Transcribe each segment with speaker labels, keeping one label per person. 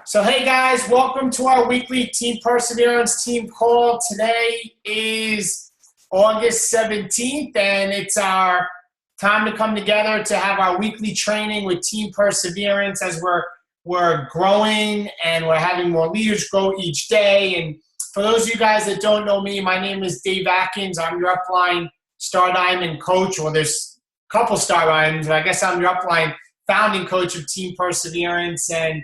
Speaker 1: So hey guys, welcome to our weekly Team Perseverance team call. Today is August 17th and it's our time to come together to have our weekly training with Team Perseverance as we're growing and we're having more leaders grow each day. And for those of you guys that don't know me, my name is Dave Atkins. I'm your upline Star Diamond coach, or there's a couple Star Diamonds, but I guess I'm your upline founding coach of Team Perseverance. And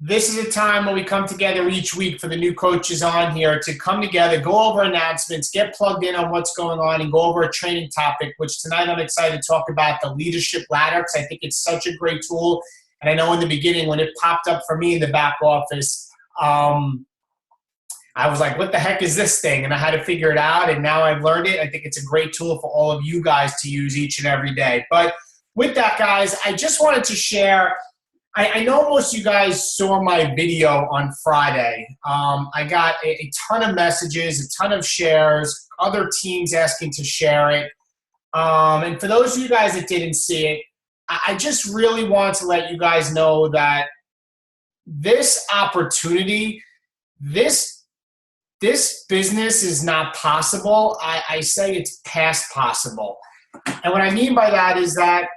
Speaker 1: this is a time when we come together each week for the new coaches on here to come together, go over announcements, get plugged in on what's going on, and go over a training topic, which tonight I'm excited to talk about the leadership ladder because I think it's such a great tool. And I know in the beginning when it popped up for me in the back office, I was like, what the heck is this thing? And I had to figure it out, and now I've learned it. I think it's a great tool for all of you guys to use each and every day. But with that, guys, I just wanted to share – I know most of you guys saw my video on Friday. I got a ton of messages, a ton of shares, other teams asking to share it. And for those of you guys that didn't see it, I just really want to let you guys know that this opportunity, this business is not possible. I say it's past possible. And what I mean by that is that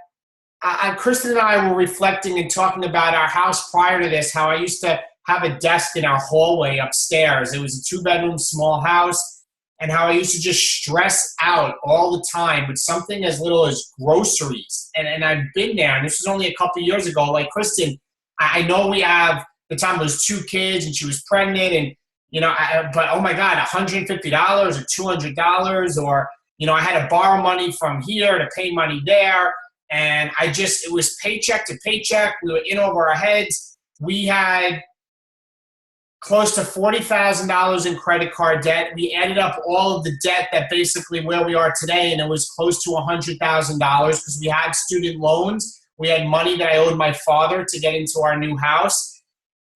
Speaker 1: Kristen and I were reflecting and talking about our house prior to this, how I used to have a desk in our hallway upstairs. It was a 2-bedroom small house, and how I used to just stress out all the time with something as little as groceries. And I've been there, and this was only a couple years ago. Like Kristen, I know we have, the time it was 2 kids, and she was pregnant, and, you know, but oh my God, $150 or $200, or, you know, I had to borrow money from here to pay money there. And it was paycheck to paycheck. We were in over our heads. We had close to $40,000 in credit card debt. We added up all of the debt that basically where we are today, and it was close to $100,000 because we had student loans. We had money that I owed my father to get into our new house.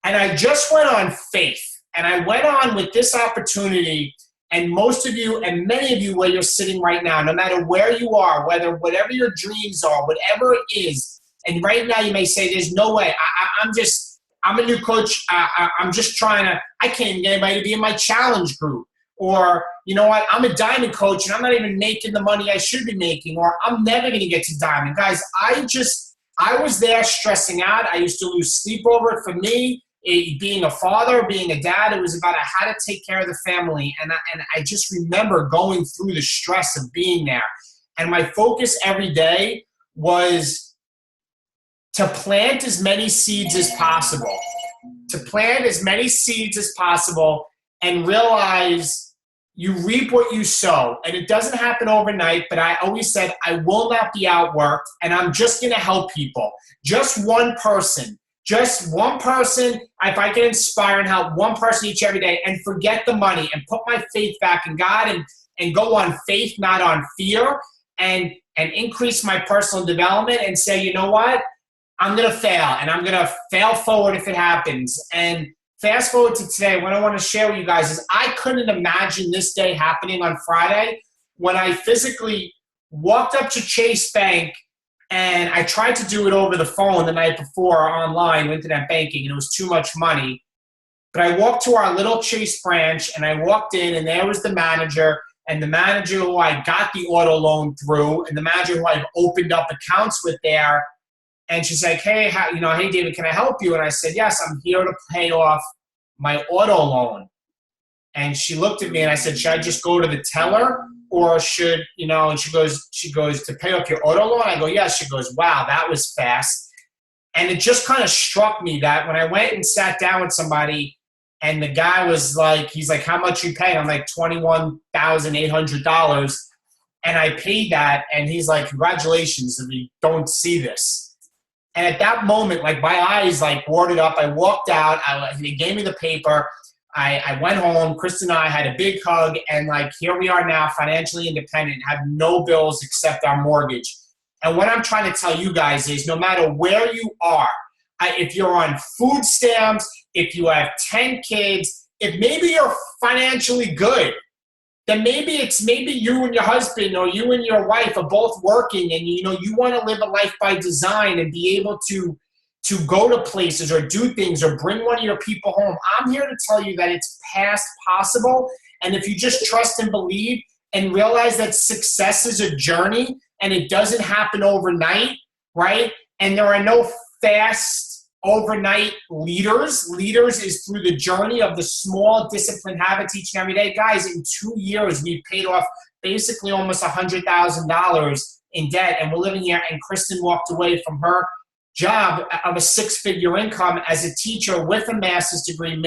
Speaker 1: And I just went on faith. And I went on with this opportunity. And most of you and many of you where you're sitting right now, no matter where you are, whatever your dreams are, whatever it is, and right now you may say, there's no way. I'm a new coach. I'm just trying to, I can't even get anybody to be in my challenge group. Or, you know what, I'm a diamond coach and I'm not even making the money I should be making. Or I'm never going to get to diamond. Guys, I was there stressing out. I used to lose sleep over it. For me, being a father, being a dad, it was about how to take care of the family. And I just remember going through the stress of being there. And my focus every day was to plant as many seeds as possible. To plant as many seeds as possible and realize you reap what you sow. And it doesn't happen overnight, but I always said I will not be outworked, and I'm just going to help people. Just one person. Just one person, if I can inspire and help one person each every day and forget the money and put my faith back in God and go on faith, not on fear, and increase my personal development and say, you know what, I'm going to fail and I'm going to fail forward if it happens. And fast forward to today, what I want to share with you guys is I couldn't imagine this day happening on Friday when I physically walked up to Chase Bank. And I tried to do it over the phone the night before online, internet banking, and it was too much money. But I walked to our little Chase branch, and I walked in, and there was the manager, and the manager who I got the auto loan through, and the manager who I've opened up accounts with there. And she's like, hey, hey, David, can I help you? And I said, yes, I'm here to pay off my auto loan. And she looked at me, and I said, should I just go to the teller? Or should, and she goes, to pay off your auto loan? I go, yes. She goes, wow, that was fast. And it just kind of struck me that when I went and sat down with somebody and the guy was like, he's like, how much you paying? I'm like, $21,800. And I paid that. And he's like, congratulations, if you don't see this. And at that moment, like my eyes like watered up. I walked out. He gave me the paper. I went home, Kristen and I had a big hug, and like here we are now, financially independent, have no bills except our mortgage. And what I'm trying to tell you guys is no matter where you are, if you're on food stamps, if you have 10 kids, if maybe you're financially good, then maybe you and your husband or you and your wife are both working and you want to live a life by design and be able to to go to places or do things or bring one of your people home, I'm here to tell you that it's past possible. And if you just trust and believe and realize that success is a journey and it doesn't happen overnight, right? And there are no fast overnight leaders. Leaders is through the journey of the small disciplined habits each and every day. Guys, in 2 years, we've paid off basically almost $100,000 in debt. And we're living here, and Kristen walked away from her job of a 6-figure income as a teacher with a master's degree,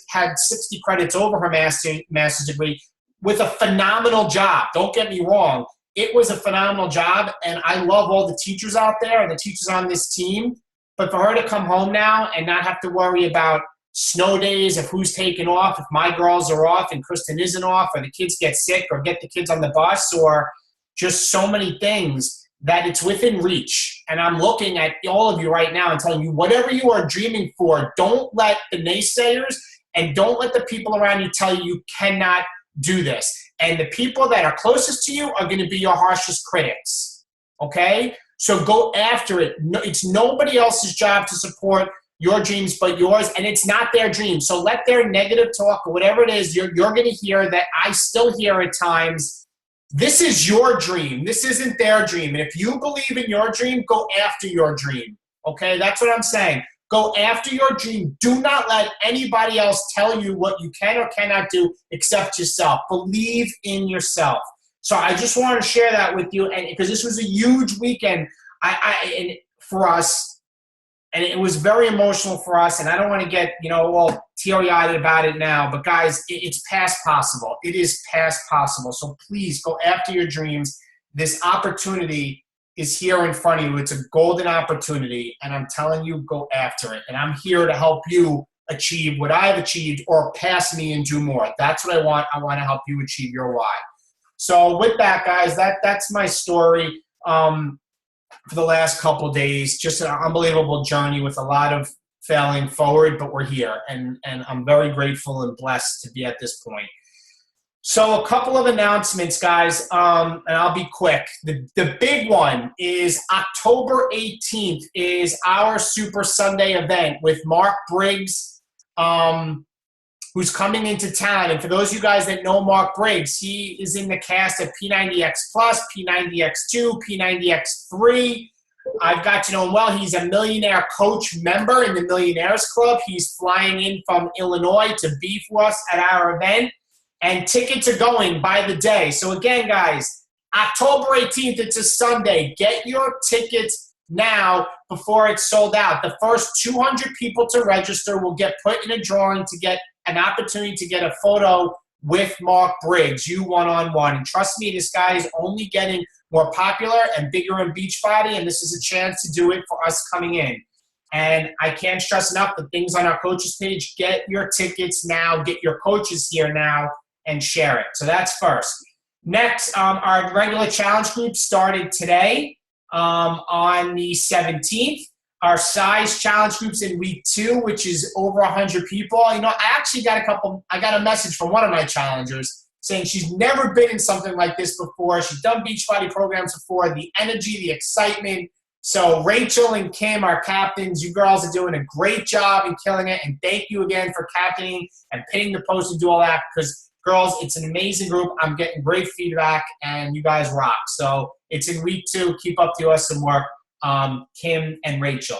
Speaker 1: had 60 credits over her master's degree with a phenomenal job. Don't get me wrong. It was a phenomenal job, and I love all the teachers out there and the teachers on this team. But for her to come home now and not have to worry about snow days, if who's taking off, if my girls are off and Kristen isn't off, or the kids get sick or get the kids on the bus, or just so many things, that it's within reach. And I'm looking at all of you right now and telling you, whatever you are dreaming for, don't let the naysayers and don't let the people around you tell you you cannot do this. And the people that are closest to you are going to be your harshest critics, okay? So go after it. It's nobody else's job to support your dreams but yours, and it's not their dream. So let their negative talk or whatever it is you're going to hear, that I still hear at times. This is your dream. This isn't their dream. And if you believe in your dream, go after your dream. Okay? That's what I'm saying. Go after your dream. Do not let anybody else tell you what you can or cannot do except yourself. Believe in yourself. So I just want to share that with you, and because this was a huge weekend and for us, and it was very emotional for us, and I don't want to get, all teary-eyed about it now, but guys, it's past possible. It is past possible. So please go after your dreams. This opportunity is here in front of you. It's a golden opportunity, and I'm telling you, go after it. And I'm here to help you achieve what I've achieved or pass me and do more. That's what I want. I want to help you achieve your why. So with that, guys, that's my story. For the last couple of days, just an unbelievable journey with a lot of failing forward, but we're here, and I'm very grateful and blessed to be at this point. So a couple of announcements, guys, and I'll be quick. The big one is October 18th is our Super Sunday event with Mark Briggs, who's coming into town. And for those of you guys that know Mark Briggs, he is in the cast of P90X Plus, P90X2, P90X3. I've got to know him well. He's a Millionaire Coach member in the Millionaires Club. He's flying in from Illinois to be for us at our event. And tickets are going by the day. So again, guys, October 18th, it's a Sunday. Get your tickets now before it's sold out. The first 200 people to register will get put in a drawing to get an opportunity to get a photo with Mark Briggs, you one-on-one. And trust me, this guy is only getting more popular and bigger in Beachbody, and this is a chance to do it for us coming in. And I can't stress enough the things on our coaches page. Get your tickets now. Get your coaches here now and share it. So that's first. Next, our regular challenge group started today on the 17th. Our size challenge group's in week 2, which is over 100 people. I actually got a message from one of my challengers saying she's never been in something like this before. She's done Beachbody programs before. The energy, the excitement. So Rachel and Kim, our captains, you girls are doing a great job and killing it. And thank you again for captaining and pinning the post and do all that, because girls, it's an amazing group. I'm getting great feedback, and you guys rock. So it's in week 2. Keep up the awesome work. Kim and Rachel.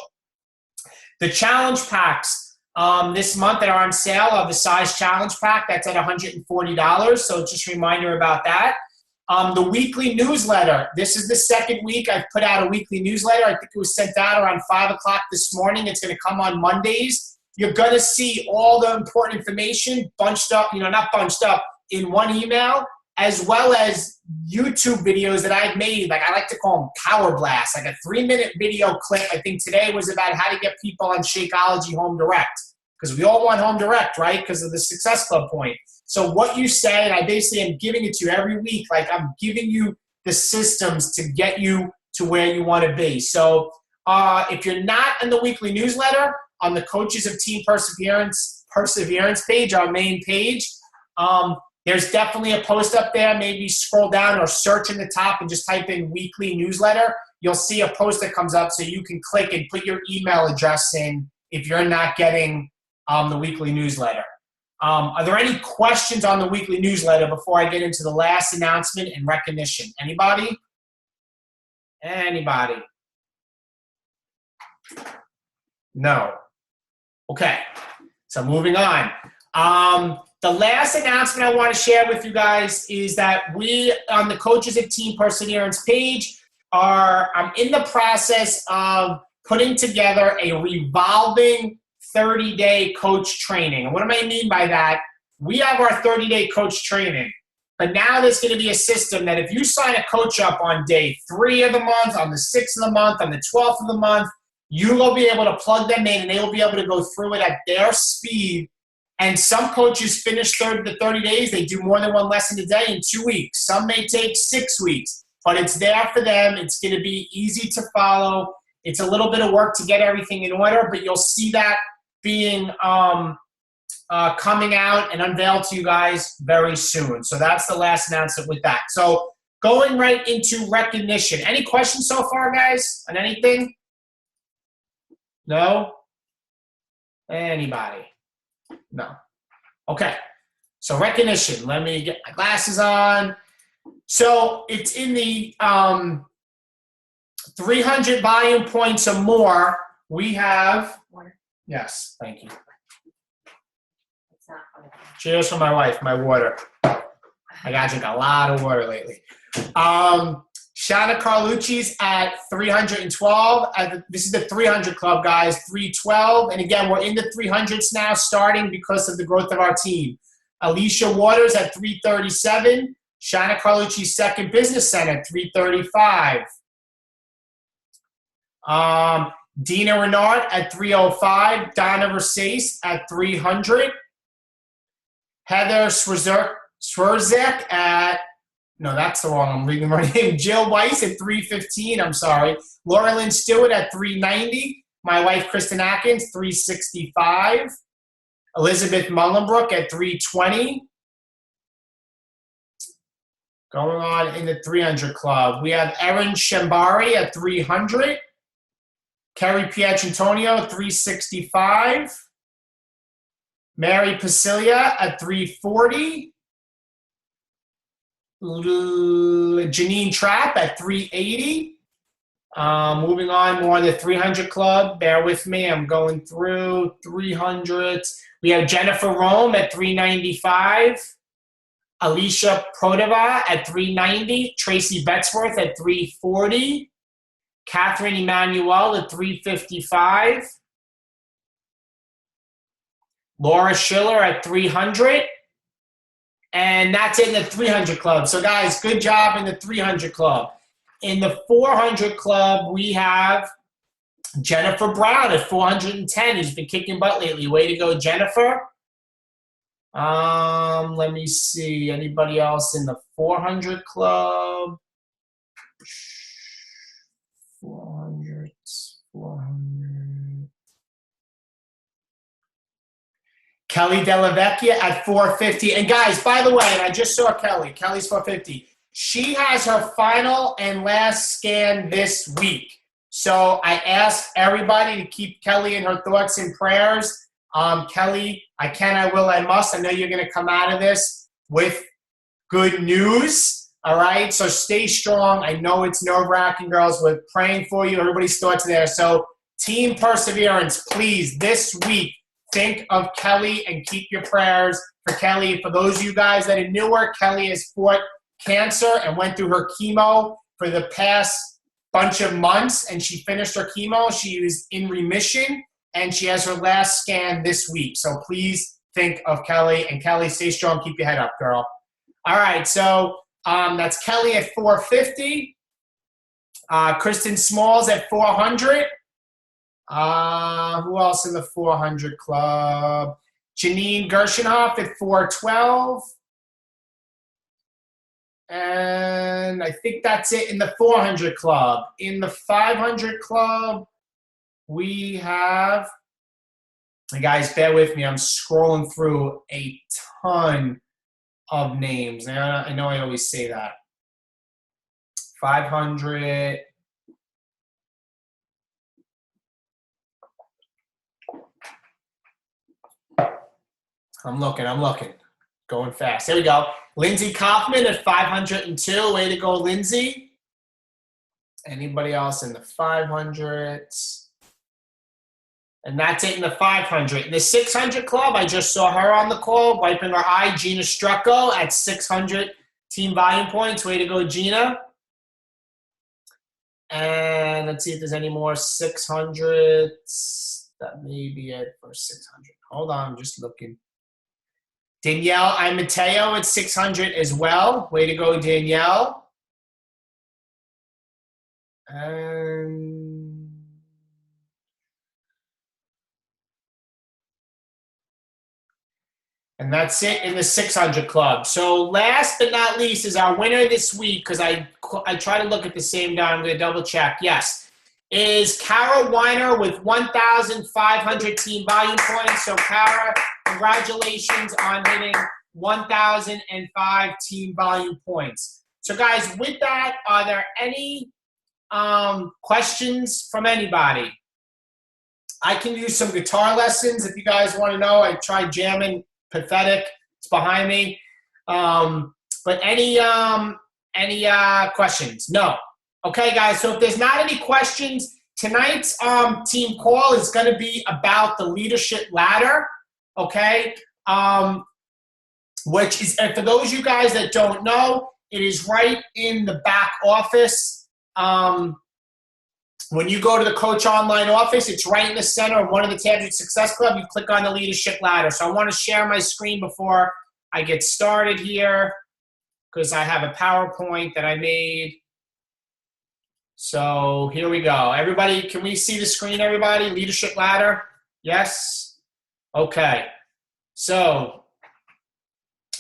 Speaker 1: The challenge packs this month that are on sale are the size challenge pack. That's at $140. So just a reminder about that. The weekly newsletter. This is the second week I've put out a weekly newsletter. I think it was sent out around 5 o'clock this morning. It's going to come on Mondays. You're going to see all the important information bunched up, not bunched up, in one email, as well as YouTube videos that I've made. Like I like to call them Power Blast, like a 3-minute video clip. I think today was about how to get people on Shakeology Home Direct, because we all want Home Direct, right? Because of the Success Club point. So what you say, and I basically am giving it to you every week, like I'm giving you the systems to get you to where you want to be. So if you're not in the weekly newsletter, on the Coaches of Team Perseverance page, our main page, there's definitely a post up there. Maybe scroll down or search in the top and just type in weekly newsletter. you'll see a post that comes up so you can click and put your email address in if you're not getting the weekly newsletter. Are there any questions on the weekly newsletter before I get into the last announcement and recognition? Anybody? Anybody? No. Okay. So moving on. The last announcement I want to share with you guys is that we, on the Coaches of Team Perseverance page, I'm in the process of putting together a revolving 30-day coach training. And what do I mean by that? We have our 30-day coach training, but now there's going to be a system that if you sign a coach up on day 3 of the month, on the 6th of the month, on the 12th of the month, you will be able to plug them in and they will be able to go through it at their speed. And some coaches finish the 30 days. They do more than one lesson a day in 2 weeks. Some may take 6 weeks, but it's there for them. It's going to be easy to follow. It's a little bit of work to get everything in order, but you'll see that being coming out and unveiled to you guys very soon. So that's the last announcement with that. So going right into recognition. Any questions so far, guys, on anything? No? Anybody? No. Okay. So recognition. Let me get my glasses on. So it's in the 300 volume points or more. We have. Yes, thank you. Cheers for my wife, my water. I got to drink a lot of water lately. Shana Carlucci's at 312. This is the 300 club, guys, 312. And again, we're in the 300s now, starting because of the growth of our team. Alicia Waters at 337. Shana Carlucci's second business center, 335. Dina Renard at 305. Donna Versace at 300. Heather Swirzek at, no, that's the wrong, I'm reading the wrong name. Jill Weiss at 315, I'm sorry. Laura Lynn Stewart at 390. My wife, Kristen Atkins, 365. Elizabeth Mullenbrook at 320. Going on in the 300 club. We have Erin Shambari at 300. Kerry Pietrantonio, 365. Mary Pasilia at 340. Janine Trapp at 380. Moving on, more in the 300 club. Bear with me. I'm going through 300s. We have Jennifer Rome at 395. Alicia Prodova at 390. Tracy Betzworth at 340. Catherine Emanuel at 355. Laura Schiller at 300. And that's in the 300 club. So, guys, good job in the 300 club. In the 400 club, we have Jennifer Brown at 410. Who's been kicking butt lately. Way to go, Jennifer. Let me see. Anybody else in the 400 club? 400. Kelly Delavecchia at 450. And guys, by the way, and I just saw Kelly. Kelly's 450. She has her final and last scan this week. So I asked everybody to keep Kelly in her thoughts and prayers. Kelly, I can, I will, I must. I know you're going to come out of this with good news. All right? So stay strong. I know it's nerve-wracking, girls. We're praying for you. Everybody's thoughts there. So Team Perseverance, please, this week, think of Kelly and keep your prayers for Kelly. For those of you guys that are newer, Kelly has fought cancer and went through her chemo for the past bunch of months, and she finished her chemo. She is in remission, and she has her last scan this week. So please think of Kelly. And Kelly, stay strong. Keep your head up, girl. All right, so that's Kelly at 450. Kristen Smalls at 400. Who else in the 400 club? Janine Gershenhoff at 412. And I think that's it in the 400 club. In the 500 club, we have, and guys, bear with me. I'm scrolling through a ton of names. I know I always say that. 500. I'm looking. Going fast. Here we go. Lindsay Kaufman at 502. Way to go, Lindsay. Anybody else in the 500s? And that's it in the 500. In the 600 club, I just saw her on the call, wiping her eye. Gina Strucco at 600 team volume points. Way to go, Gina. And let's see if there's any more 600s. That may be it for 600. Hold on, I'm just looking. Danielle Mateo at 600 as well. Way to go, Danielle. And that's it in the 600 club. So last but not least is our winner this week, because I try to look at the same time. I'm going to double check. Yes, is Kara Weiner with 1,500 team volume points. So Kara, congratulations on hitting 1,005 team volume points. So guys, with that, are there any questions from anybody? I can use some guitar lessons if you guys want to know. I tried jamming Pathetic. It's behind me. But any questions? No. Okay, guys. So if there's not any questions, tonight's team call is going to be about the leadership ladder. Okay, which is, and for those of you guys that don't know, it is right in the back office. When you go to the Coach Online office, it's right in the center of one of the tabs at Success Club. You click on the leadership ladder. So I want to share my screen before I get started here, because I have a PowerPoint that I made. So here we go. Everybody, can we see the screen, everybody? Leadership ladder? Yes? Okay. So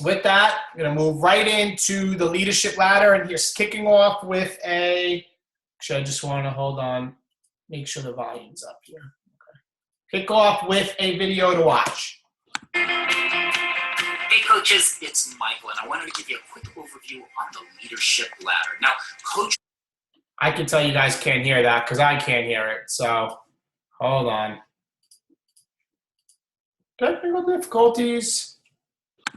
Speaker 1: with that, I'm going to move right into the leadership ladder, and here's kicking off with a... Actually, I just want to hold on, make sure the volume's up here. Okay. Kick off with a video to watch.
Speaker 2: Hey coaches, it's Michael, and I wanted to give you a quick overview on the leadership ladder. Now, Coach...
Speaker 1: I can tell you guys can't hear that because I can't hear it, so hold on. Technical difficulties.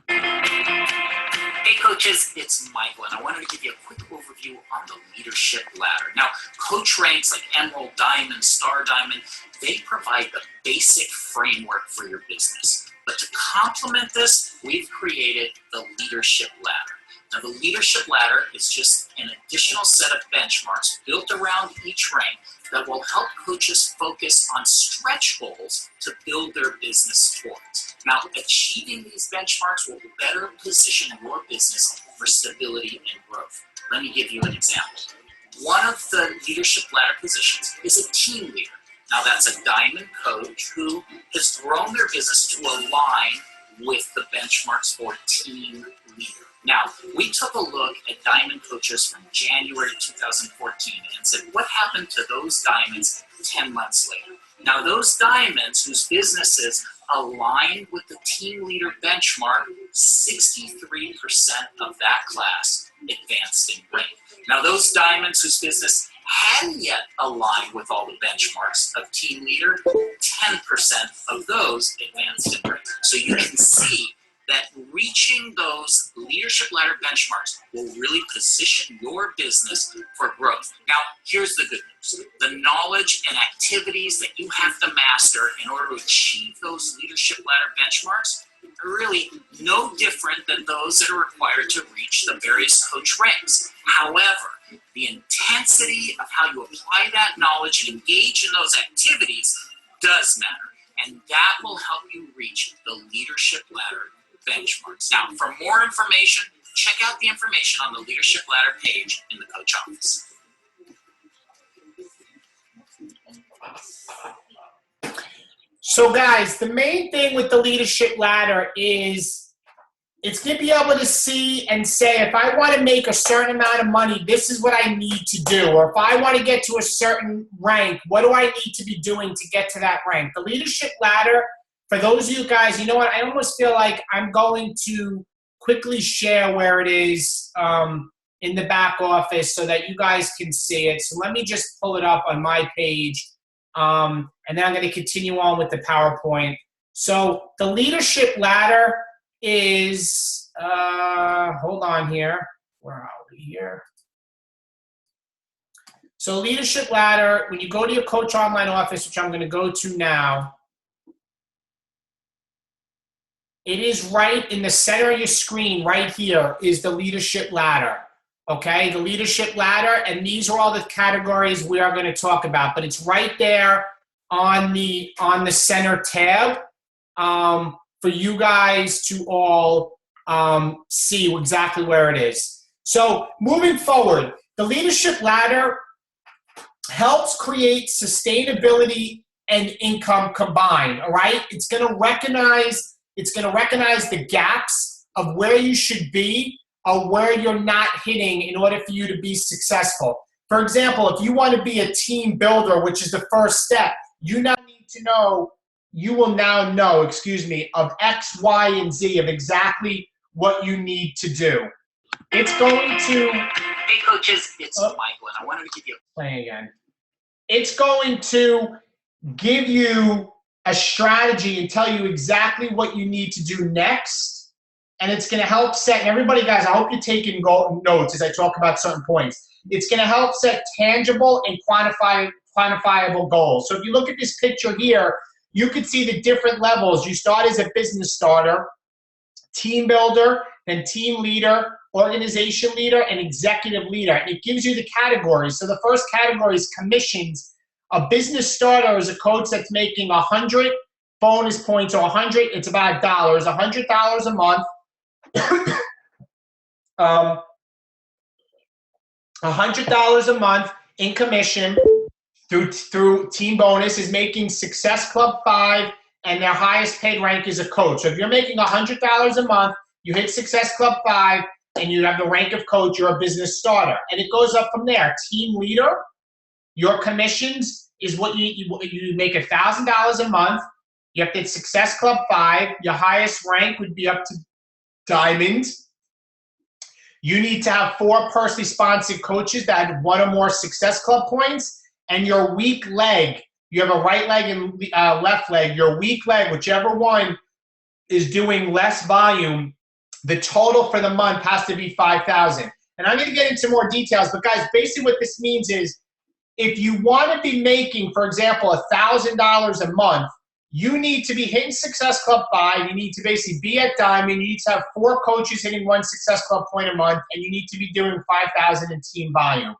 Speaker 2: Hey coaches, it's Michael, and I wanted to give you a quick overview on the leadership ladder. Now, coach ranks like Emerald, Diamond, Star Diamond, they provide the basic framework for your business. But to complement this, we've created the leadership ladder. Now, the leadership ladder is just an additional set of benchmarks built around each rank that will help coaches focus on stretch goals to build their business towards. Now, achieving these benchmarks will better position your business for stability and growth. Let me give you an example. One of the leadership ladder positions is a team leader. Now, that's a diamond coach who has grown their business to align with the benchmarks for team leader. Now, we took a look at diamond coaches from January 2014 and said, what happened to those diamonds 10 months later? Now, those diamonds whose businesses aligned with the team leader benchmark, 63% of that class advanced in rank. Now, those diamonds whose business hadn't yet aligned with all the benchmarks of team leader, 10% of those advanced in rank. So you can see that reaching those leadership ladder benchmarks will really position your business for growth. Now, here's the good news. The knowledge and activities that you have to master in order to achieve those leadership ladder benchmarks are really no different than those that are required to reach the various coach ranks. However, the intensity of how you apply that knowledge and engage in those activities does matter, and that will help you reach the leadership ladder benchmarks. Now, for more information, check out the information on the leadership ladder page in the coach office.
Speaker 1: So guys, the main thing with the leadership ladder is it's going to be able to see and say, if I want to make a certain amount of money, this is what I need to do. Or if I want to get to a certain rank, what do I need to be doing to get to that rank? The leadership ladder, for those of you guys, you know what, I almost feel like I'm going to quickly share where it is in the back office so that you guys can see it. So let me just pull it up on my page. And then I'm going to continue on with the PowerPoint So the leadership ladder is, hold on here. Where are we here? So leadership ladder, when you go to your Coach Online office, which I'm going to go to now, it is right in the center of your screen. Right here is the leadership ladder. Okay, the leadership ladder, and these are all the categories we are going to talk about. But it's right there on the center tab for you guys to all see exactly where it is. So moving forward, the leadership ladder helps create sustainability and income combined. All right, it's going to recognize the gaps of where you should be or where you're not hitting in order for you to be successful. For example, if you want to be a team builder, which is the first step, you will now know, of X, Y, and Z of exactly what you need to do. It's going to...
Speaker 2: Hey coaches, it's Michael, and I wanted to give you...
Speaker 1: Playing again. It's going to give you a strategy and tell you exactly what you need to do next. And it's going to help set, and everybody, guys, I hope you're taking notes as I talk about certain points. It's going to help set tangible and quantifiable goals. So if you look at this picture here, you can see the different levels. You start as a business starter, team builder, then team leader, organization leader, and executive leader. And it gives you the categories. So the first category is commissions. A business starter is a coach that's making 100 bonus points, or 100, it's about $100 a month. $100 a month in commission through team bonus is making Success Club 5, and their highest paid rank is a coach. So if you're making $100 a month, you hit Success Club 5, and you have the rank of coach, you're a business starter. And it goes up from there. Team leader, your commissions is what you make $1,000 a month. You have to hit Success Club 5. Your highest rank would be up to Diamond. You need to have 4 personally sponsored coaches that have 1 or more Success Club points. And your weak leg, you have a right leg and left leg. Your weak leg, whichever one is doing less volume, the total for the month has to be 5,000. And I'm going to get into more details, but guys, basically what this means is if you want to be making, for example, $1,000 a month, you need to be hitting Success Club 5. You need to basically be at Diamond. You need to have 4 coaches hitting 1 Success Club point a month, and you need to be doing 5,000 in team volume.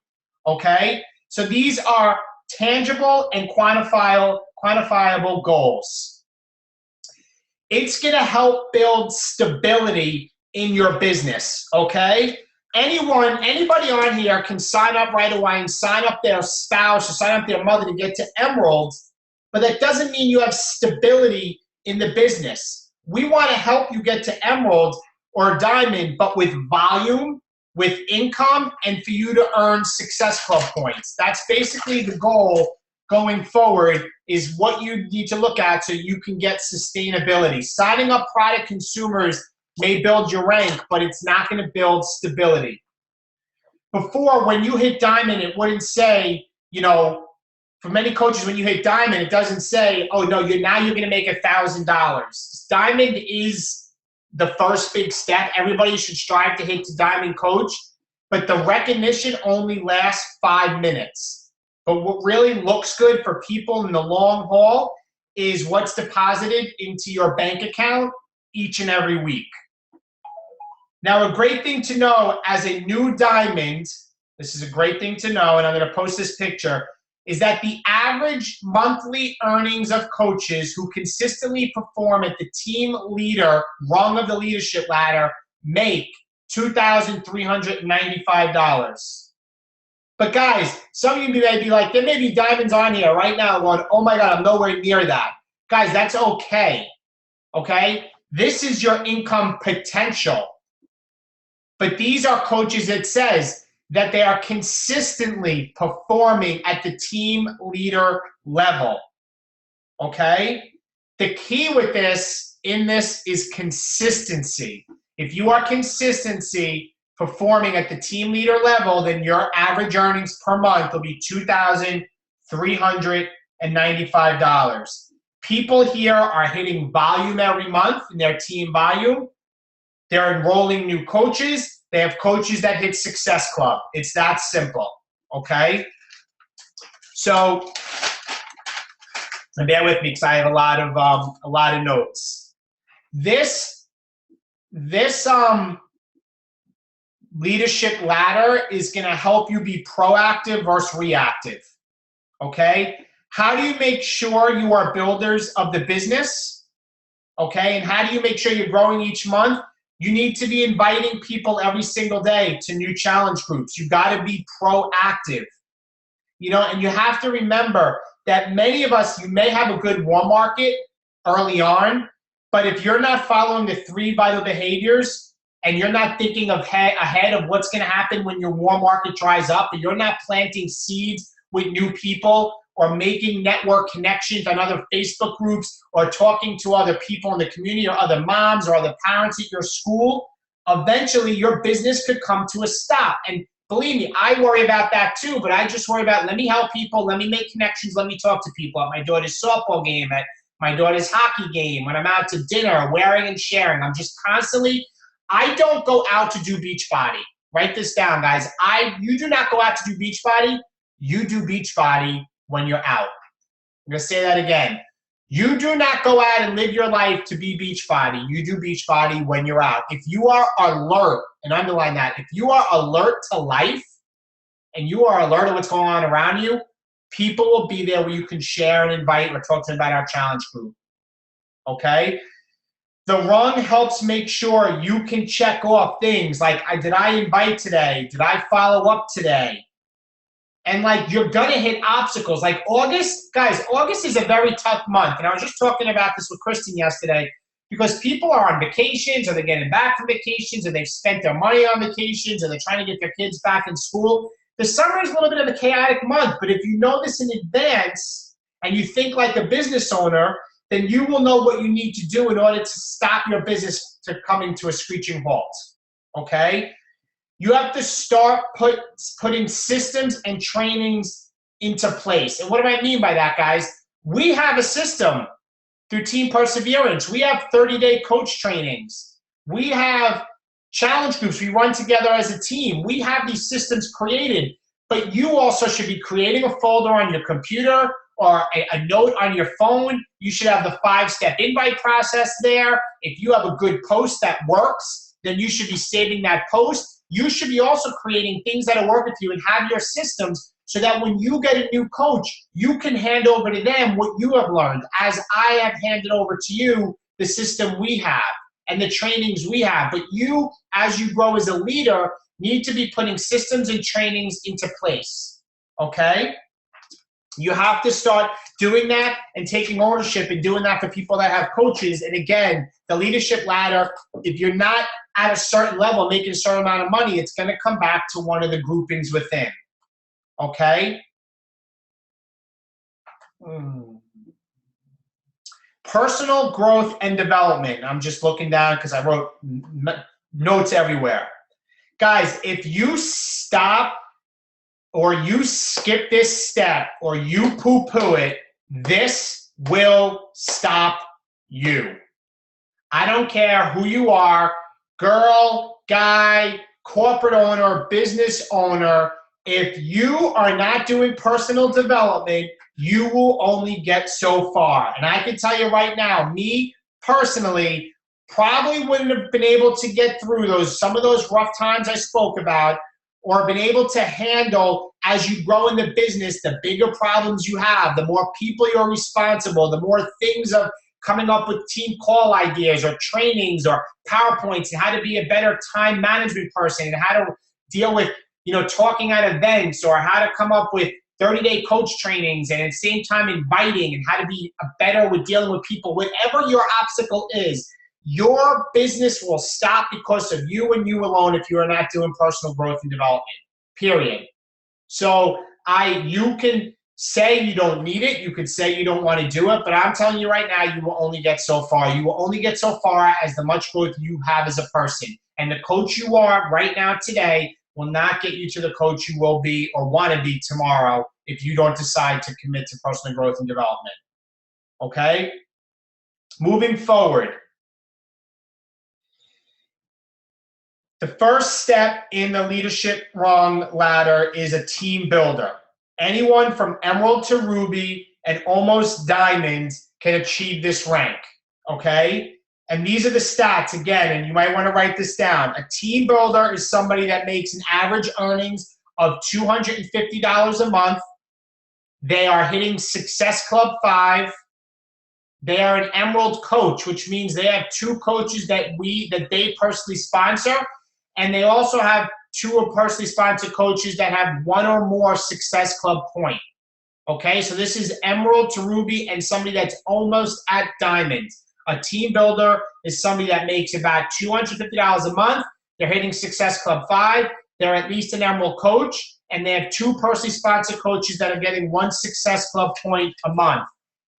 Speaker 1: Okay? So these are tangible and quantifiable goals. It's going to help build stability in your business. Okay? Anybody on here can sign up right away and sign up their spouse or sign up their mother to get to Emerald. But that doesn't mean you have stability in the business. We want to help you get to Emerald or Diamond, but with volume, with income, and for you to earn Success Club points. That's basically the goal going forward, is what you need to look at so you can get sustainability. Signing up product consumers may build your rank, but it's not going to build stability. Before, when you hit Diamond, it wouldn't say, for many coaches, when you hit Diamond, it doesn't say, oh, no, now you're going to make $1,000. Diamond is the first big step. Everybody should strive to hit to Diamond Coach, but the recognition only lasts 5 minutes. But what really looks good for people in the long haul is what's deposited into your bank account each and every week. Now, a great thing to know as a new Diamond, this is a great thing to know, and I'm going to post this picture, is that the average monthly earnings of coaches who consistently perform at the team leader rung of the leadership ladder make $2,395. But guys, some of you may be like, there may be diamonds on here right now going, oh my God, I'm nowhere near that. Guys, that's okay, okay? This is your income potential. But these are coaches that says that they are consistently performing at the team leader level, okay? The key with this is consistency. If you are performing at the team leader level, then your average earnings per month will be $2,395. People here are hitting volume every month in their team volume. They're enrolling new coaches. They have coaches that hit Success Club. It's that simple, okay? So, and bear with me because I have a lot of notes. This leadership ladder is going to help you be proactive versus reactive, okay? How do you make sure you are builders of the business, okay? And how do you make sure you're growing each month? You need to be inviting people every single day to new challenge groups. You got to be proactive, you know, and you have to remember that many of us, you may have a good warm market early on, but if you're not following the 3 vital behaviors and you're not thinking ahead of what's going to happen when your warm market dries up, and you're not planting seeds with new people or making network connections on other Facebook groups or talking to other people in the community or other moms or other parents at your school, eventually your business could come to a stop. And believe me, I worry about that too, but I just worry about, let me help people, let me make connections, let me talk to people at my daughter's softball game, at my daughter's hockey game, when I'm out to dinner, wearing and sharing. I'm just constantly, I don't go out to do Beachbody. Write this down, guys. You do not go out to do Beachbody. You do Beachbody when you're out. I'm going to say that again. You do not go out and live your life to be Beachbody. You do Beachbody when you're out. If you are alert, and underline that, if you are alert to life and you are alert to what's going on around you, people will be there where you can share and invite or talk to them about our challenge group. Okay? The rung helps make sure you can check off things like, did I invite today? Did I follow up today? And like, you're gonna hit obstacles. Like August, guys, August is a very tough month. And I was just talking about this with Kristen yesterday, because people are on vacations, or they're getting back from vacations, or they've spent their money on vacations, or they're trying to get their kids back in school. The summer is a little bit of a chaotic month, but if you know this in advance and you think like a business owner, then you will know what you need to do in order to stop your business from coming to a screeching halt, okay? You have to start putting systems and trainings into place. And what do I mean by that, guys? We have a system through Team Perseverance. We have 30-day coach trainings. We have challenge groups we run together as a team. We have these systems created, but you also should be creating a folder on your computer or a note on your phone. You should have the 5-step invite process there. If you have a good post that works, then you should be saving that post. You should be also creating things that are working for you and have your systems so that when you get a new coach, you can hand over to them what you have learned, as I have handed over to you the system we have and the trainings we have. But you, as you grow as a leader, need to be putting systems and trainings into place, okay? You have to start doing that and taking ownership and doing that for people that have coaches. And again, the leadership ladder, if you're not at a certain level, making a certain amount of money, it's going to come back to one of the groupings within. Okay? Personal growth and development. I'm just looking down because I wrote notes everywhere. Guys, if you stop or you skip this step or you poo-poo it, this will stop you. I don't care who you are, girl, guy, corporate owner, business owner. If you are not doing personal development, you will only get so far. And I can tell you right now, me personally probably wouldn't have been able to get through some of those rough times I spoke about, or been able to handle, as you grow in the business, the bigger problems you have, the more people you're responsible, the more things of coming up with team call ideas or trainings or PowerPoints and how to be a better time management person and how to deal with, talking at events, or how to come up with 30-day coach trainings and at the same time inviting, and how to be better with dealing with people. Whatever your obstacle is, your business will stop because of you and you alone if you are not doing personal growth and development, period. So you can say you don't need it. You could say you don't want to do it, but I'm telling you right now, you will only get so far. You will only get so far as the much growth you have as a person. And the coach you are right now today will not get you to the coach you will be or want to be tomorrow if you don't decide to commit to personal growth and development. okay? Moving forward, the first step in the leadership rung ladder is a team builder. Anyone from Emerald to Ruby and almost Diamond can achieve this rank, okay? And these are the stats, again, and you might want to write this down. A team builder is somebody that makes an average earnings of $250 a month. They are hitting Success Club 5. They are an Emerald coach, which means they have 2 coaches that they personally sponsor, and they also have 2 personally sponsored coaches that have 1 or more Success Club point. Okay, so this is Emerald to Ruby and somebody that's almost at Diamond. A team builder is somebody that makes about $250 a month. They're hitting Success Club 5. They're at least an Emerald coach, and they have 2 personally sponsored coaches that are getting 1 Success Club point a month.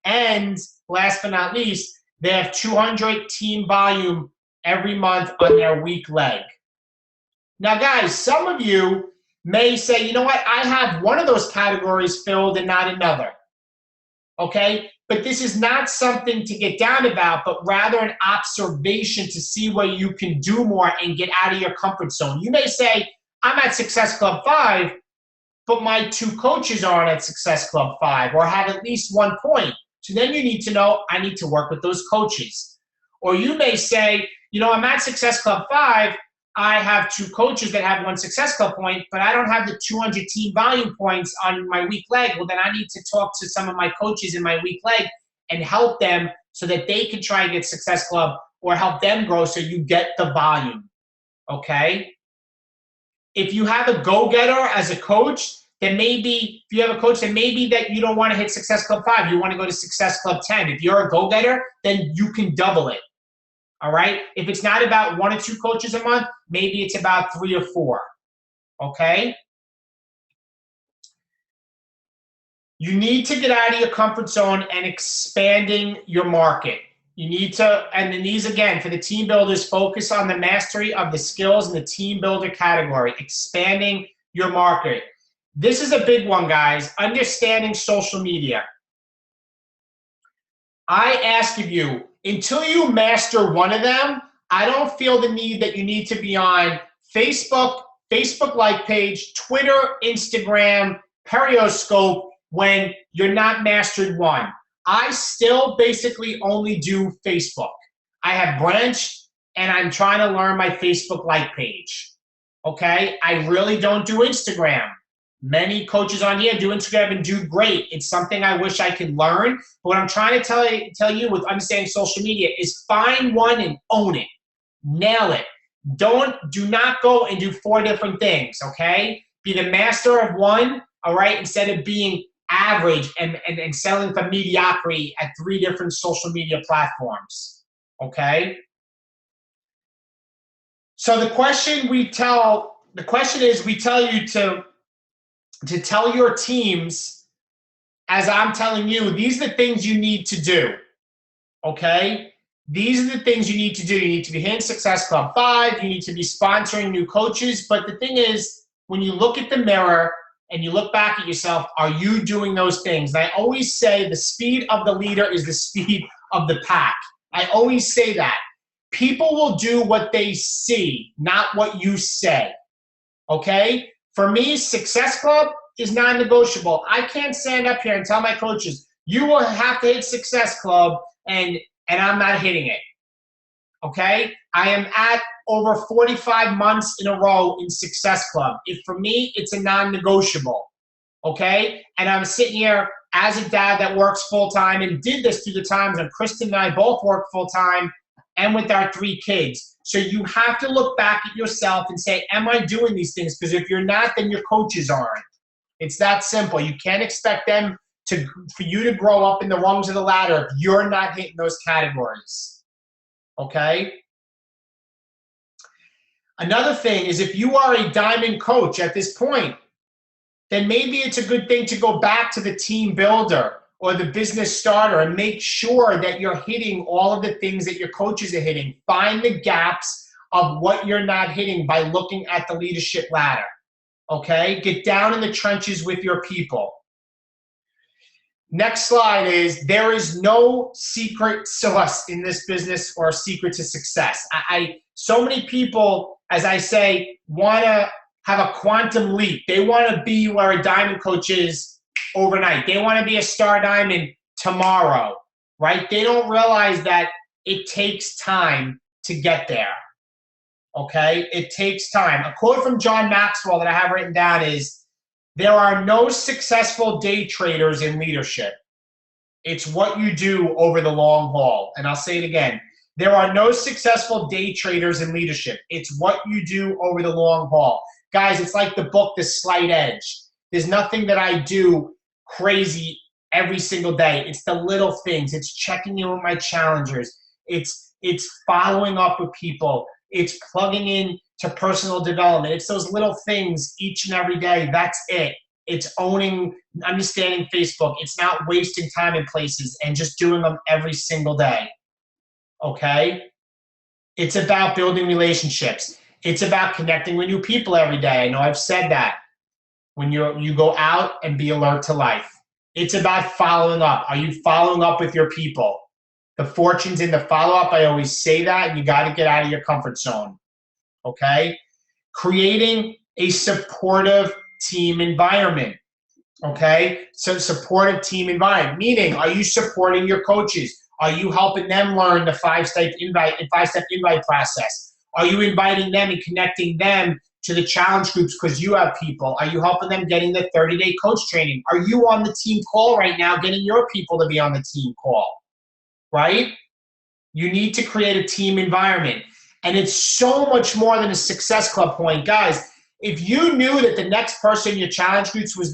Speaker 1: And last but not least, they have 200 team volume every month on their weak leg. Now, guys, some of you may say, you know what, I have one of those categories filled and not another. Okay? But this is not something to get down about, but rather an observation to see where you can do more and get out of your comfort zone. You may say, I'm at Success Club 5, but my 2 coaches aren't at Success Club 5 or have at least 1 point. So then you need to know, I need to work with those coaches. Or you may say, you know, I'm at Success Club 5, I have 2 coaches that have 1 Success Club point, but I don't have the 200 team volume points on my weak leg. Well, then I need to talk to some of my coaches in my weak leg and help them so that they can try and get Success Club or help them grow so you get the volume, okay? If you have a go-getter as a coach, then maybe, if you have a coach, then maybe that you don't want to hit Success Club 5. You want to go to Success Club 10. If you're a go-getter, then you can double it. All right? If it's not about 1 or 2 coaches a month, maybe it's about 3 or 4. Okay? You need to get out of your comfort zone and expanding your market. You need to, and then these again, for the team builders, focus on the mastery of the skills in the team builder category, expanding your market. This is a big one, guys. Understanding social media. I ask of you, until you master one of them, I don't feel the need that you need to be on Facebook, Facebook like page, Twitter, Instagram, Periscope when you're not mastered one. I still basically only do Facebook. I have branched and I'm trying to learn my Facebook like page. Okay? I really don't do Instagram. Many coaches on here do Instagram and do great. It's something I wish I could learn. But what I'm trying to tell you with understanding social media is find one and own it. Nail it. Do not go and do 4 different things, okay? Be the master of one, all right, instead of being average and selling for mediocrity at 3 different social media platforms, okay? So the question is we tell you to tell your teams, as I'm telling you, these are the things you need to do, okay? These are the things you need to do. You need to be hitting Success Club 5. You need to be sponsoring new coaches. But the thing is, when you look at the mirror and you look back at yourself, are you doing those things? And I always say the speed of the leader is the speed of the pack. I always say that. People will do what they see, not what you say, okay? For me, Success Club is non-negotiable. I can't stand up here and tell my coaches, you will have to hit Success Club, and I'm not hitting it, okay? I am at over 45 months in a row in Success Club. For me, it's a non-negotiable, okay? And I'm sitting here as a dad that works full-time and did this through the times when Kristen and I both work full-time and with our 3 kids. So you have to look back at yourself and say, am I doing these things? Because if you're not, then your coaches aren't. It's that simple. You can't expect them for you to grow up in the rungs of the ladder if you're not hitting those categories, okay? Another thing is if you are a diamond coach at this point, then maybe it's a good thing to go back to the team builder or the business starter and make sure that you're hitting all of the things that your coaches are hitting. Find the gaps of what you're not hitting by looking at the leadership ladder, okay? Get down in the trenches with your people. Next slide is, there is no secret sauce in this business or a secret to success. So many people, as I say, want to have a quantum leap. They want to be where a diamond coach is overnight. They want to be a star diamond tomorrow, right? They don't realize that it takes time to get there, okay? It takes time. A quote from John Maxwell that I have written down is, there are no successful day traders in leadership. It's what you do over the long haul. And I'll say it again. There are no successful day traders in leadership. It's what you do over the long haul. Guys, it's like the book, The Slight Edge. There's nothing that I do crazy every single day. It's the little things. It's checking in with my challengers. It's following up with people. It's plugging in to personal development. It's those little things each and every day. That's it. It's understanding Facebook. It's not wasting time in places and just doing them every single day. Okay? It's about building relationships. It's about connecting with new people every day. I know I've said that. When you go out and be alert to life. It's about following up. Are you following up with your people? The fortune's in the follow-up. I always say that. You got to get out of your comfort zone. Okay? Creating a supportive team environment. Okay? So supportive team environment. Meaning, are you supporting your coaches? Are you helping them learn the five-step invite process? Are you inviting them and connecting them to the challenge groups because you have people? Are you helping them getting the 30-day coach training? Are you on the team call right now getting your people to be on the team call? Right? You need to create a team environment. And it's so much more than a success club point. Guys, if you knew that the next person in your challenge group was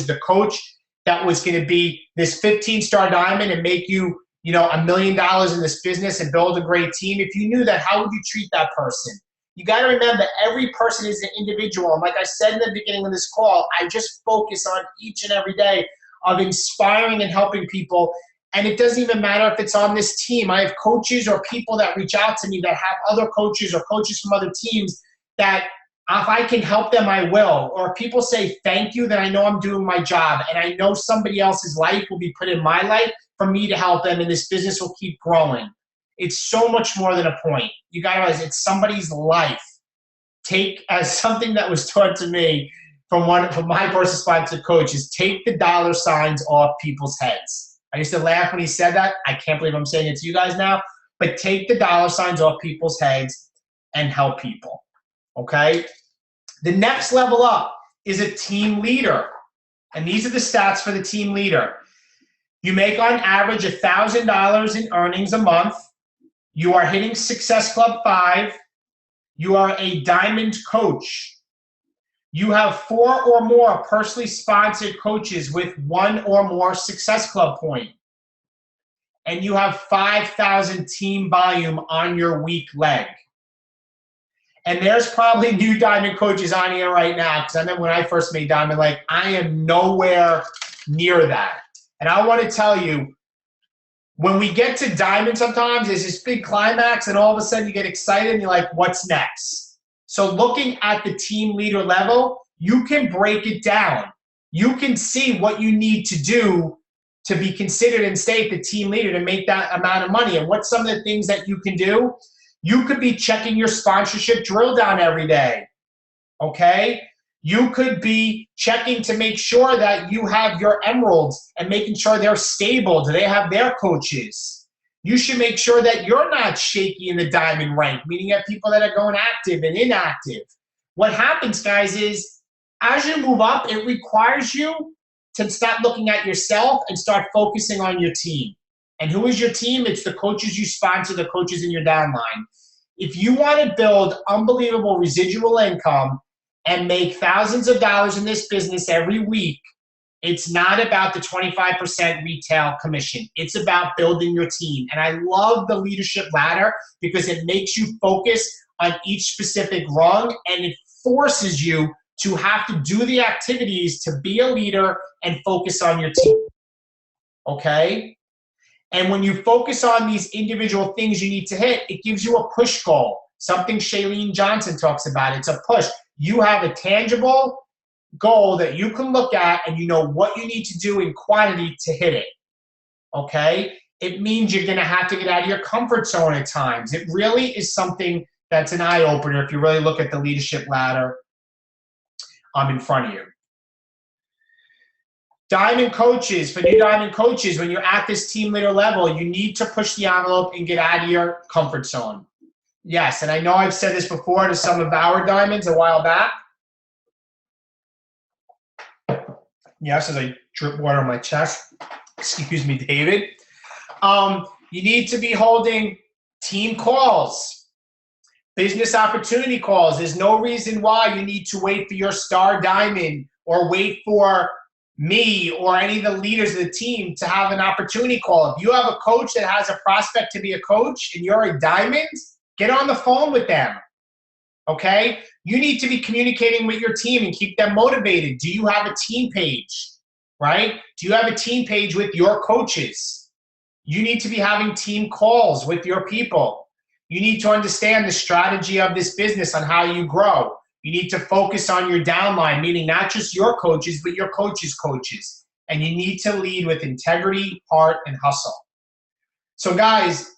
Speaker 1: the coach that was going to be this 15-star diamond and make you, $1 million in this business and build a great team, if you knew that, how would you treat that person? You got to remember, every person is an individual. And like I said in the beginning of this call, I just focus on each and every day of inspiring and helping people. And it doesn't even matter if it's on this team. I have coaches or people that reach out to me that have other coaches or coaches from other teams that if I can help them, I will. Or if people say thank you, then I know I'm doing my job. And I know somebody else's life will be put in my life for me to help them, and this business will keep growing. It's so much more than a point. You got to realize it's somebody's life. Take as something that was taught to me from my personal sponsored coach is take the dollar signs off people's heads. I used to laugh when he said that. I can't believe I'm saying it to you guys now. But take the dollar signs off people's heads and help people. Okay? The next level up is a team leader. And these are the stats for the team leader. You make on average $1,000 in earnings a month. You are hitting Success Club 5. You are a diamond coach. You have 4 or more personally sponsored coaches with 1 or more Success Club point. And you have 5,000 team volume on your weak leg. And there's probably new diamond coaches on here right now, because I remember when I first made diamond, like, I am nowhere near that. And I want to tell you, when we get to diamond sometimes, there's this big climax, and all of a sudden you get excited and you're like, what's next? So looking at the team leader level, you can break it down. You can see what you need to do to be considered and stay at the team leader to make that amount of money. And what's some of the things that you can do? You could be checking your sponsorship drill down every day, okay? You could be checking to make sure that you have your emeralds and making sure they're stable. Do they have their coaches? You should make sure that you're not shaky in the diamond rank, meaning you have people that are going active and inactive. What happens, guys, is as you move up, it requires you to stop looking at yourself and start focusing on your team. And who is your team? It's the coaches you sponsor, the coaches in your downline. If you want to build unbelievable residual income and make thousands of dollars in this business every week, it's not about the 25% retail commission. It's about building your team. And I love the leadership ladder because it makes you focus on each specific rung, and it forces you to have to do the activities to be a leader and focus on your team. Okay? And when you focus on these individual things you need to hit, it gives you a push goal. Something Shailene Johnson talks about. It's a push. You have a tangible goal that you can look at and you know what you need to do in quantity to hit it, okay? It means you're gonna have to get out of your comfort zone at times. It really is something that's an eye-opener if you really look at the leadership ladder in front of you. Diamond coaches, for new diamond coaches, when you're at this team leader level, you need to push the envelope and get out of your comfort zone. Yes, and I know I've said this before to some of our diamonds a while back. Yes, as I drip water on my chest. Excuse me, David. You need to be holding team calls, business opportunity calls. There's no reason why you need to wait for your star diamond or wait for me or any of the leaders of the team to have an opportunity call. If you have a coach that has a prospect to be a coach and you're a diamond, get on the phone with them, okay? You need to be communicating with your team and keep them motivated. Do you have a team page, right? Do you have a team page with your coaches? You need to be having team calls with your people. You need to understand the strategy of this business on how you grow. You need to focus on your downline, meaning not just your coaches, but your coaches' coaches. And you need to lead with integrity, heart, and hustle. So guys,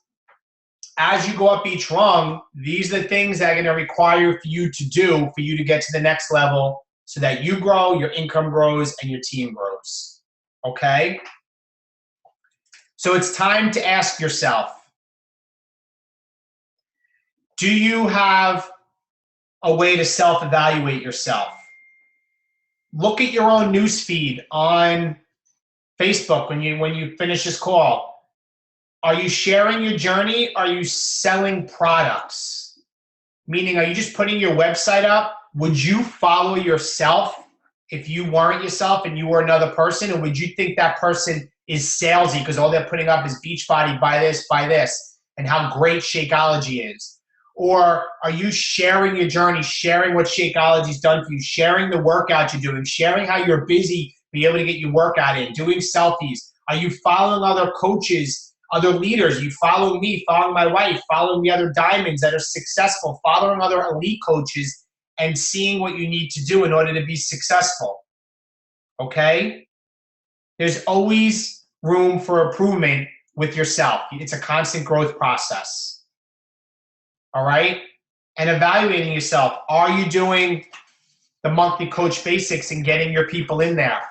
Speaker 1: as you go up each rung, these are the things that are going to require for you to do for you to get to the next level so that you grow, your income grows, and your team grows. Okay? So it's time to ask yourself, do you have a way to self-evaluate yourself? Look at your own newsfeed on Facebook when you finish this call. Are you sharing your journey? Are you selling products? Meaning, are you just putting your website up? Would you follow yourself if you weren't yourself and you were another person? Or would you think that person is salesy because all they're putting up is Beachbody, buy this, and how great Shakeology is? Or are you sharing your journey, sharing what Shakeology's done for you, sharing the workout you're doing, sharing how you're busy, be able to get your workout in, doing selfies? Are you following other coaches, other leaders? You following me, following my wife, following the other diamonds that are successful, following other elite coaches and seeing what you need to do in order to be successful, okay? There's always room for improvement with yourself. It's a constant growth process. All right? And evaluating yourself. Are you doing the monthly coach basics and getting your people in there?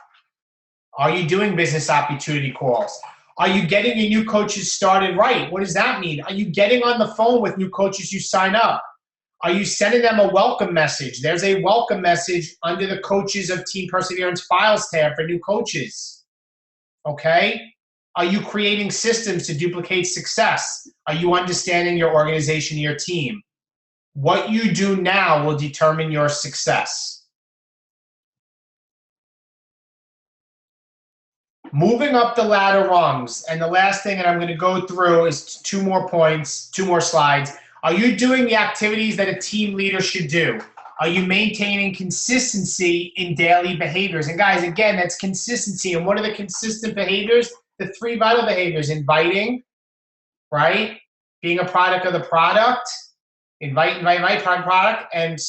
Speaker 1: Are you doing business opportunity calls? Are you getting your new coaches started right? What does that mean? Are you getting on the phone with new coaches you sign up? Are you sending them a welcome message? There's a welcome message under the Coaches of Team Perseverance Files tab for new coaches. Okay? Are you creating systems to duplicate success? Are you understanding your organization, your team? What you do now will determine your success. Moving up the ladder rungs, and the last thing that I'm going to go through is two more points, two more slides. Are you doing the activities that a team leader should do? Are you maintaining consistency in daily behaviors? And guys, again, that's consistency. And what are the consistent behaviors? The three vital behaviors: inviting, right? Being a product of the product, invite product, and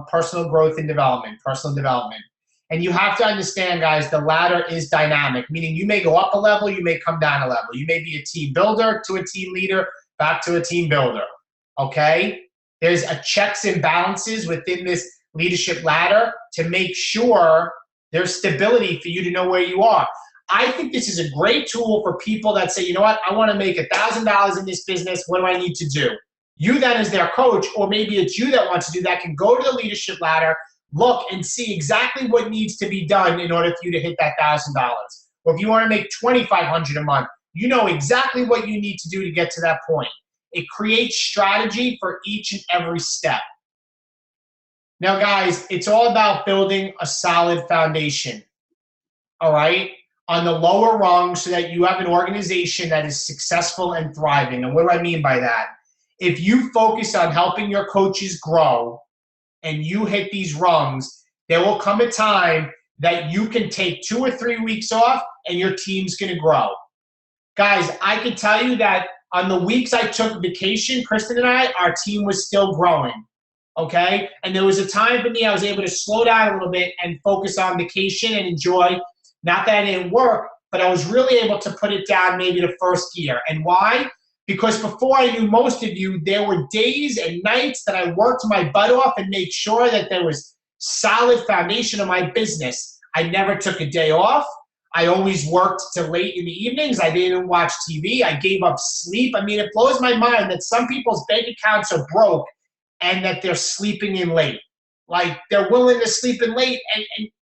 Speaker 1: personal growth and development, personal development. And you have to understand, guys, the ladder is dynamic, meaning you may go up a level, you may come down a level. You may be a team builder to a team leader, back to a team builder, okay? There's a checks and balances within this leadership ladder to make sure there's stability for you to know where you are. I think this is a great tool for people that say, you know what, I want to make $1,000 in this business. What do I need to do? You then as their coach, or maybe it's you that wants to do that, can go to the leadership ladder, look and see exactly what needs to be done in order for you to hit that $1,000. Or if you want to make $2,500 a month, you know exactly what you need to do to get to that point. It creates strategy for each and every step. Now, guys, it's all about building a solid foundation, all right, on the lower rung so that you have an organization that is successful and thriving. And what do I mean by that? If you focus on helping your coaches grow and you hit these rungs, there will come a time that you can take 2 or 3 weeks off and your team's going to grow. Guys, I can tell you that on the weeks I took vacation, Kristen and I, our team was still growing. okay? And there was a time for me I was able to slow down a little bit and focus on vacation and enjoy. Not that I didn't work, but I was really able to put it down maybe the first year. And why? Because before I knew most of you, there were days and nights that I worked my butt off and made sure that there was solid foundation of my business. I never took a day off. I always worked till late in the evenings. I didn't watch TV. I gave up sleep. I mean, it blows my mind that some people's bank accounts are broke and that they're sleeping in late. Like, they're willing to sleep in late,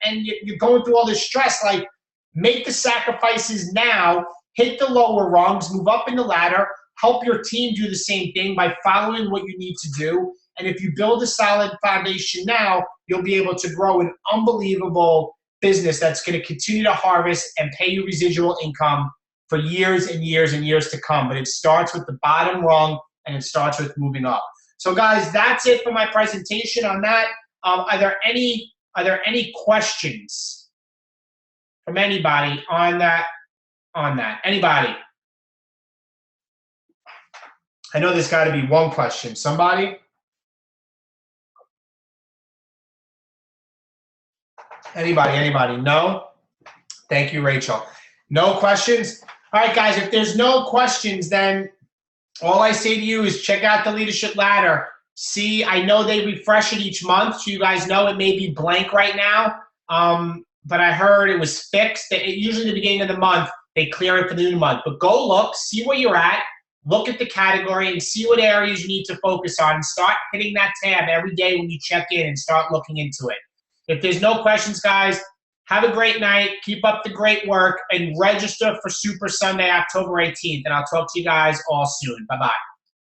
Speaker 1: and you're going through all this stress. Like, make the sacrifices now, hit the lower rungs, move up in the ladder, help your team do the same thing by following what you need to do. And if you build a solid foundation now, you'll be able to grow an unbelievable business that's going to continue to harvest and pay you residual income for years and years and years to come. But it starts with the bottom rung, and it starts with moving up. So guys, that's it for my presentation on that. Are there any questions from anybody on that? Anybody? I know there's got to be one question. Somebody? Anybody? No? Thank you, Rachel. No questions? All right, guys, if there's no questions, then all I say to you is check out the Leadership Ladder. See, I know they refresh it each month, so you guys know it may be blank right now, but I heard it was fixed. Usually at the beginning of the month, they clear it for the new month. But go look, see where you're at, look at the category, and see what areas you need to focus on. Start hitting that tab every day when you check in and start looking into it. If there's no questions, guys, have a great night. Keep up the great work, and register for Super Sunday, October 18th. And I'll talk to you guys all soon. Bye-bye.